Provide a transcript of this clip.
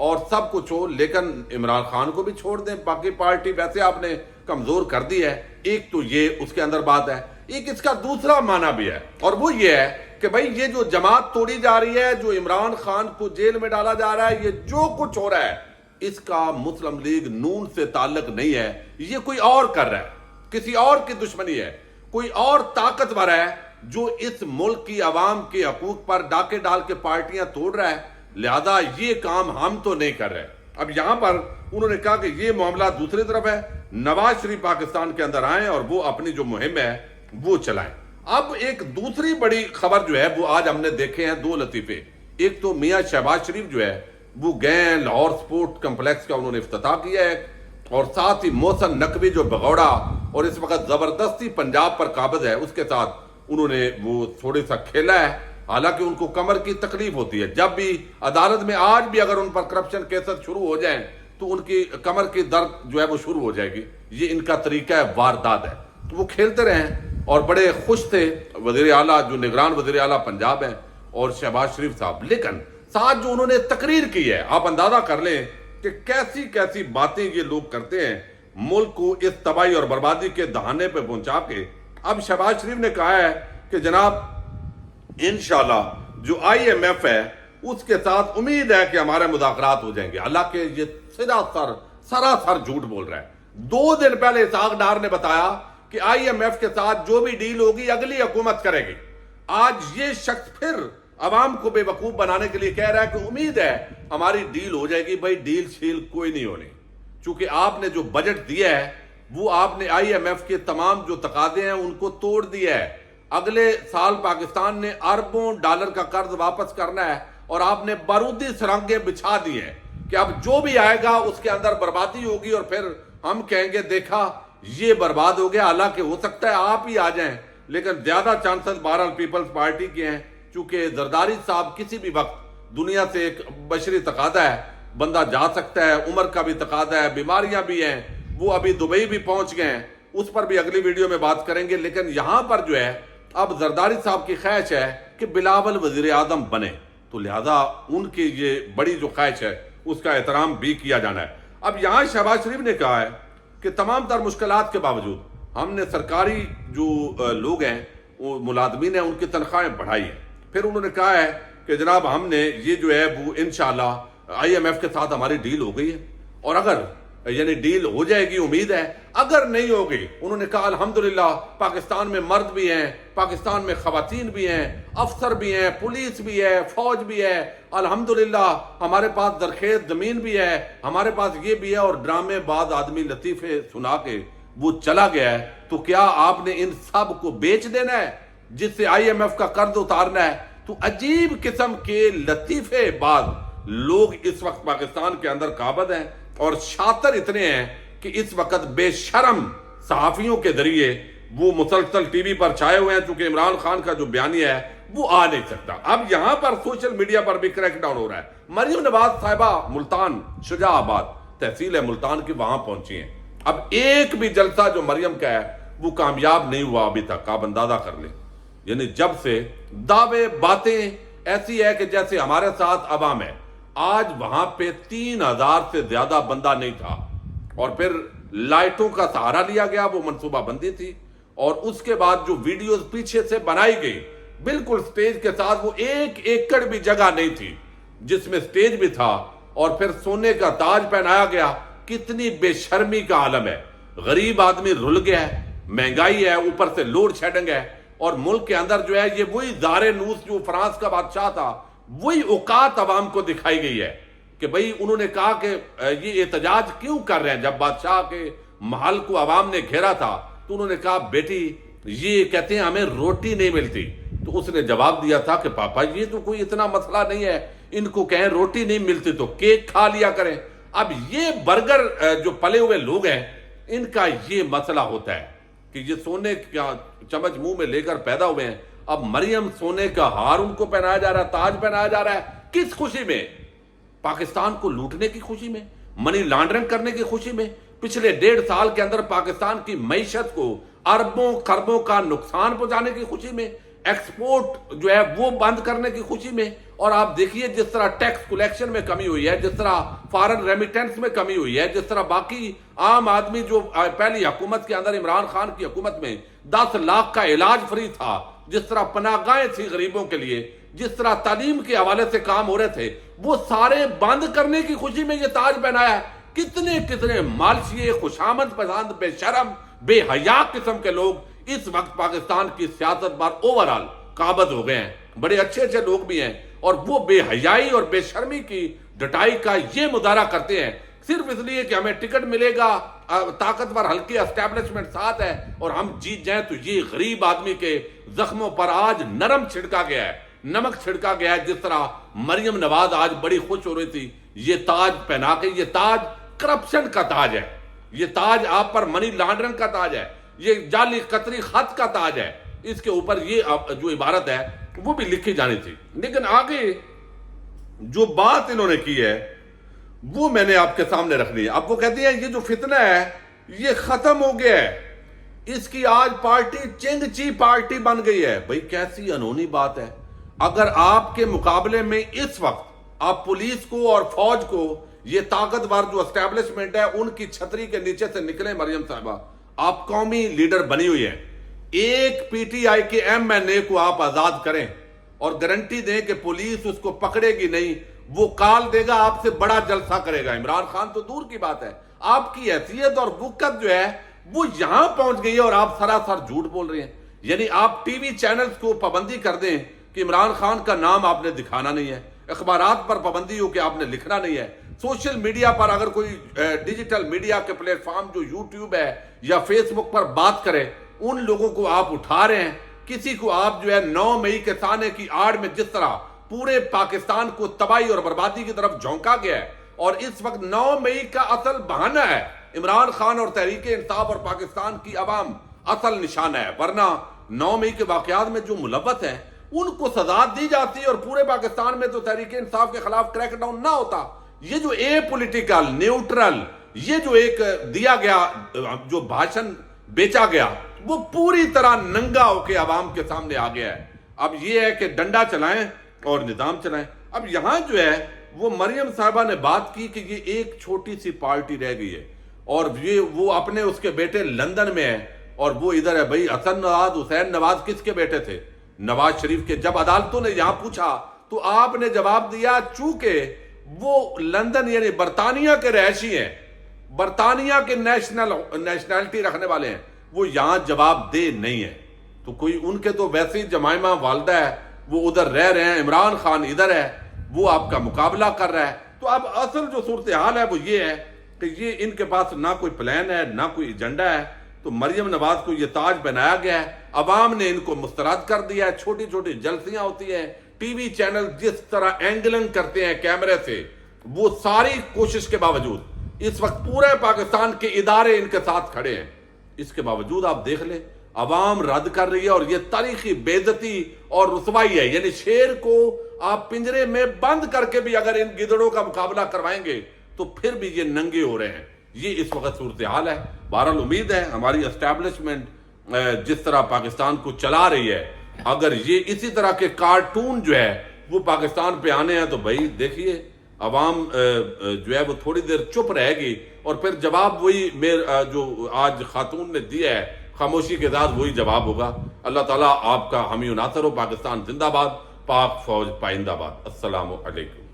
اور سب کچھ ہو، لیکن عمران خان کو بھی چھوڑ دیں، باقی پارٹی ویسے آپ نے کمزور کر دی ہے۔ ایک تو یہ اس کے اندر بات ہے، ایک اس کا دوسرا معنی بھی ہے، اور وہ یہ ہے کہ بھائی یہ جو جماعت توڑی جا رہی ہے، جو عمران خان کو جیل میں ڈالا جا رہا ہے، یہ جو کچھ ہو رہا ہے اس کا مسلم لیگ نون سے تعلق نہیں ہے، یہ کوئی اور کر رہا ہے، کسی اور کی دشمنی ہے، کوئی اور طاقتور ہے جو اس ملک کی عوام کے حقوق پر ڈاکے ڈال کے پارٹیاں توڑ رہا ہے، لہذا یہ کام ہم تو نہیں کر رہے۔ اب یہاں پر انہوں نے کہا کہ یہ معاملہ دوسری طرف ہے، نواز شریف پاکستان کے اندر آئیں اور وہ اپنی جو مہم ہے وہ چلائیں۔ اب ایک دوسری بڑی خبر جو ہے وہ آج ہم نے دیکھے ہیں، دو لطیفے۔ ایک تو میاں شہباز شریف جو ہے وہ گئے ہیں لاہور سپورٹ کمپلیکس کا انہوں نے افتتاح کیا ہے، اور ساتھ ہی محسن نقوی جو بغوڑا اور اس وقت زبردستی پنجاب پر قابض ہے، اس کے ساتھ انہوں نے وہ تھوڑے سا کھیلا ہے، حالانکہ ان کو کمر کی تکلیف ہوتی ہے، جب بھی عدالت میں آج بھی اگر ان پر کرپشن کیسز شروع ہو جائیں تو ان کی کمر کی درد جو ہے وہ شروع ہو جائے گی، یہ ان کا طریقہ ہے، واردات ہے، تو وہ کھیلتے رہے اور بڑے خوش تھے وزیر اعلیٰ جو نگران وزیر اعلیٰ پنجاب ہیں اور شہباز شریف صاحب، لیکن ساتھ جو انہوں نے تقریر کی ہے، آپ اندازہ کر لیں کہ کیسی کیسی باتیں یہ لوگ کرتے ہیں ملک کو اس تباہی اور بربادی کے دہانے پہ پہنچا کے۔ اب شہباز شریف نے کہا ہے کہ جناب انشاءاللہ جو آئی ایم ایف ہے اس کے ساتھ امید ہے کہ ہمارے مذاکرات ہو جائیں گے، حالانکہ یہ سراسر جھوٹ بول رہا ہے۔ 2 دن پہلے اسحاق ڈار نے بتایا کہ آئی ایم ایف کے ساتھ جو بھی ڈیل ہوگی اگلی حکومت کرے گی۔ آج یہ شخص پھر عوام کو بے وقوف بنانے کے لیے کہہ رہا ہے کہ امید ہے ہماری ڈیل ہو جائے گی۔ بھائی ڈیل شیل کوئی نہیں ہونی، چونکہ آپ نے جو بجٹ دیا ہے وہ آپ نے آئی ایم ایف کے تمام جو تقاضے ہیں ان کو توڑ دیا ہے۔ اگلے سال پاکستان نے اربوں ڈالر کا قرض واپس کرنا ہے، اور آپ نے بارودی سرنگیں بچھا دی ہیں کہ اب جو بھی آئے گا اس کے اندر بربادی ہوگی، اور پھر ہم کہیں گے دیکھا یہ برباد ہو گیا، حالانکہ ہو سکتا ہے آپ ہی آ جائیں، لیکن زیادہ چانسز بہرحال پیپلز پارٹی کے ہیں، چونکہ زرداری صاحب کسی بھی وقت دنیا سے ایک بشری تقاضا ہے، بندہ جا سکتا ہے، عمر کا بھی تقاضا ہے، بیماریاں بھی ہیں، وہ ابھی دبئی بھی پہنچ گئے ہیں، اس پر بھی اگلی ویڈیو میں بات کریں گے۔ لیکن یہاں پر جو ہے اب زرداری صاحب کی خواہش ہے کہ بلاول وزیر اعظم بنے، تو لہذا ان کی یہ بڑی جو خواہش ہے اس کا احترام بھی کیا جانا ہے۔ اب یہاں شہباز شریف نے کہا ہے کہ تمام تر مشکلات کے باوجود ہم نے سرکاری جو لوگ ہیں وہ ملازمین ہیں ان کی تنخواہیں بڑھائی ہیں۔ پھر انہوں نے کہا ہے کہ جناب ہم نے یہ جو ہے وہ انشاءاللہ آئی ایم ایف کے ساتھ ہماری ڈیل ہو گئی ہے، اور اگر یعنی ڈیل ہو جائے گی امید ہے، اگر نہیں ہوگی انہوں نے کہا الحمدللہ پاکستان میں مرد بھی ہیں، پاکستان میں خواتین بھی ہیں، افسر بھی ہیں، پولیس بھی ہے، فوج بھی ہے، الحمدللہ ہمارے پاس زرخیز زمین بھی ہے، ہمارے پاس یہ بھی ہے، اور ڈرامے بعض آدمی لطیفے سنا کے وہ چلا گیا ہے۔ تو کیا آپ نے ان سب کو بیچ دینا ہے جس سے آئی ایم ایف کا قرض اتارنا ہے؟ تو عجیب قسم کے لطیفے بعض لوگ اس وقت پاکستان کے اندر قابض ہیں، اور شاطر اتنے ہیں کہ اس وقت بے شرم صحافیوں کے ذریعے وہ مسلسل ٹی وی پر چھائے ہوئے ہیں، چونکہ عمران خان کا جو بیانیہ ہے وہ آ نہیں سکتا۔ اب یہاں پر سوشل میڈیا پر بھی کریک ڈاؤن ہو رہا ہے۔ مریم نواز صاحبہ ملتان شجاع آباد تحصیل ہے ملتان کی، وہاں پہنچی ہیں۔ اب ایک بھی جلسہ جو مریم کا ہے وہ کامیاب نہیں ہوا ابھی تک، آپ اندازہ کر لیں، یعنی جب سے دعوے باتیں ایسی ہے کہ جیسے ہمارے ساتھ عوام ہے۔ آج وہاں پہ 3000 سے زیادہ بندہ نہیں تھا، اور پھر لائٹوں کا سہارا لیا گیا، وہ منصوبہ بندی تھی، اور اس کے بعد جو ویڈیوز پیچھے سے بنائی گئی بالکل سٹیج کے ساتھ، وہ 1 ایکڑ بھی جگہ نہیں تھی جس میں سٹیج بھی تھا، اور پھر سونے کا تاج پہنایا گیا۔ کتنی بے شرمی کا عالم ہے، غریب آدمی رل گیا ہے، مہنگائی ہے، اوپر سے لوڈ شیڈنگ ہے، اور ملک کے اندر جو ہے یہ وہی زار نوس جو فرانس کا بادشاہ تھا، وہی اوقات عوام کو دکھائی گئی ہے کہ بھئی انہوں نے کہا کہ یہ احتجاج کیوں کر رہے ہیں؟ جب بادشاہ کے محل کو عوام نے گھیرا تھا تو انہوں نے کہا بیٹی یہ کہتے ہیں ہمیں روٹی نہیں ملتی، تو اس نے جواب دیا تھا کہ پاپا یہ تو کوئی اتنا مسئلہ نہیں ہے، ان کو کہیں روٹی نہیں ملتی تو کیک کھا لیا کریں۔ اب یہ برگر جو پلے ہوئے لوگ ہیں ان کا یہ مسئلہ ہوتا ہے کہ یہ سونے کا چمچ منہ میں لے کر پیدا ہوئے ہیں۔ اب مریم سونے کا ہار ان کو پہنایا جا رہا ہے، تاج پہنایا جا رہا ہے، کس خوشی میں؟ پاکستان کو لوٹنے کی خوشی میں، منی لانڈرنگ کرنے کی خوشی میں۔ پچھلے 1.5 سال کے اندر پاکستان کی معیشت کو اربوں خربوں کا نقصان پہنچانے کی خوشی میں۔ ایکسپورٹ جو ہے وہ بند کرنے کی خوشی میں. اور آپ دیکھیے جس طرح ٹیکس کلیکشن میں کمی ہوئی ہے, جس طرح فارن ریمیٹنس میں کمی ہوئی ہے, جس طرح باقی عام آدمی جو پہلی حکومت کے اندر عمران خان کی حکومت میں 10 لاکھ کا علاج فری تھا, جس طرح پناہ گاہیں تھی غریبوں کے لیے, جس طرح تعلیم کے حوالے سے کام ہو رہے تھے, وہ سارے بند کرنے کی خوشی میں یہ تاج پہنایا ہے. کتنے مالشیے, خوشامد پسند, بے شرم, بے حیا قسم کے لوگ اس وقت پاکستان کی سیاست پر اوورال قابض ہو گئے ہیں. بڑے اچھے لوگ بھی ہیں, اور وہ بے حیائی اور بے شرمی کی ڈٹائی کا یہ مظاہرہ کرتے ہیں صرف اس لیے کہ ہمیں ٹکٹ ملے گا, طاقتور ہلکی اسٹیبلشمنٹ ساتھ ہے اور ہم جیت جائیں. تو یہ غریب آدمی کے زخموں پر آج نرم چھڑکا گیا ہے, نمک چھڑکا گیا ہے. جس طرح مریم نواز آج بڑی خوش ہو رہی تھی یہ تاج پہنا کے. یہ تاج کرپشن کا تاج ہے, یہ تاج آپ پر منی لانڈرنگ کا تاج ہے, یہ جعلی قطری خط کا تاج ہے. اس کے اوپر یہ جو عبارت ہے وہ بھی لکھی جانی تھی. لیکن آگے جو بات انہوں نے کی ہے وہ میں نے آپ کے سامنے رکھ لی ہے. اب وہ کہتی ہیں یہ جو فتنہ ہے یہ ختم ہو گیا ہے, اس کی آج پارٹی چنگ چی پارٹی بن گئی ہے. بھئی کیسی انہونی بات ہے. اگر آپ کے مقابلے میں اس وقت آپ پولیس کو اور فوج کو, یہ طاقتور جو اسٹیبلشمنٹ ہے, ان کی چھتری کے نیچے سے نکلیں مریم صاحبہ, آپ قومی لیڈر بنی ہوئی ہیں, ایک پی ٹی آئی کے ایم این اے کو آپ آزاد کریں اور گارنٹی دیں کہ پولیس اس کو پکڑے گی نہیں, وہ کال دے گا آپ سے بڑا جلسہ کرے گا. عمران خان تو دور کی بات ہے, آپ کی حیثیت اور وقت جو ہے وہ یہاں پہنچ گئی ہے اور آپ سراسر جھوٹ بول رہے ہیں. یعنی آپ ٹی وی چینلز کو پابندی کر دیں کہ عمران خان کا نام آپ نے دکھانا نہیں ہے, اخبارات پر پابندی ہو کہ آپ نے لکھنا نہیں ہے, سوشل میڈیا پر اگر کوئی ڈیجیٹل میڈیا کے پلیٹ فارم جو یوٹیوب ہے یا فیس بک پر بات کرے, ان لوگوں کو آپ اٹھا رہے ہیں. کسی کو آپ جو ہے 9 مئی کے سانے کی آڑ میں جس طرح پورے پاکستان کو تباہی اور بربادی کی طرف جھونکا گیا ہے, اور اس وقت 9 مئی کا اصل بہانہ ہے عمران خان اور تحریک انصاف اور پاکستان کی عوام اصل نشانہ ہے. ورنہ 9 مئی کے واقعات میں جو ملوث ہیں ان کو سزا دی جاتی اور پورے پاکستان میں تو تحریک انصاف کے خلاف کریک ڈاؤن نہ ہوتا. یہ جو اے پولیٹیکل نیوٹرل یہ جو ایک دیا گیا جو بھاشن بیچا گیا وہ پوری طرح ننگا ہو کے عوام کے سامنے آ گیا ہے. اب یہ ہے کہ ڈنڈا چلائیں اور نظام چلائیں. اب یہاں جو ہے وہ مریم صاحبہ نے بات کی کہ یہ ایک چھوٹی سی پارٹی رہ گئی ہے اور یہ وہ اپنے اس کے بیٹے لندن میں ہے اور وہ ادھر ہے. بھائی حسن نواز حسین نواز کس کے بیٹے تھے؟ نواز شریف کے. جب عدالتوں نے یہاں پوچھا تو آپ نے جواب دیا چونکہ وہ لندن یعنی برطانیہ کے رہائشی ہیں, برطانیہ کے نیشنلٹی رکھنے والے ہیں, وہ یہاں جواب دہ نہیں ہے. تو کوئی ان کے تو ویسے ہی جمائمہ والدہ ہے, وہ ادھر رہ رہے ہیں, عمران خان ادھر ہے, وہ آپ کا مقابلہ کر رہا ہے. تو اب اصل جو صورتحال ہے وہ یہ ہے کہ یہ ان کے پاس نہ کوئی پلان ہے نہ کوئی ایجنڈا ہے. تو مریم نواز کو یہ تاج پہنایا گیا ہے, عوام نے ان کو مسترد کر دیا ہے, چھوٹی چھوٹی جلسیاں ہوتی ہیں, ٹی وی چینل جس طرح اینگلنگ کرتے ہیں کیمرے سے, وہ ساری کوشش کے باوجود اس وقت پورے پاکستان کے ادارے ان کے ساتھ کھڑے ہیں. اس کے باوجود آپ دیکھ لیں عوام رد کر رہی ہے, اور یہ تاریخی بے عزتی اور رسوائی ہے. یعنی شیر کو آپ پنجرے میں بند کر کے بھی اگر ان گدڑوں کا مقابلہ کروائیں گے تو پھر بھی یہ ننگے ہو رہے ہیں. یہ اس وقت صورتحال ہے. بہرحال امید ہے ہماری اسٹیبلشمنٹ جس طرح پاکستان کو چلا رہی ہے, اگر یہ اسی طرح کے کارٹون جو ہے وہ پاکستان پہ آنے ہیں تو بھائی دیکھیے عوام جو ہے وہ تھوڑی دیر چپ رہے گی اور پھر جواب وہی جو آج خاتون نے دیا ہے خاموشی کے ساتھ وہی جواب ہوگا. اللہ تعالیٰ آپ کا حامی و ناصر ہو. پاکستان زندہ باد, پاک فوج پائندہ باد. السلام علیکم.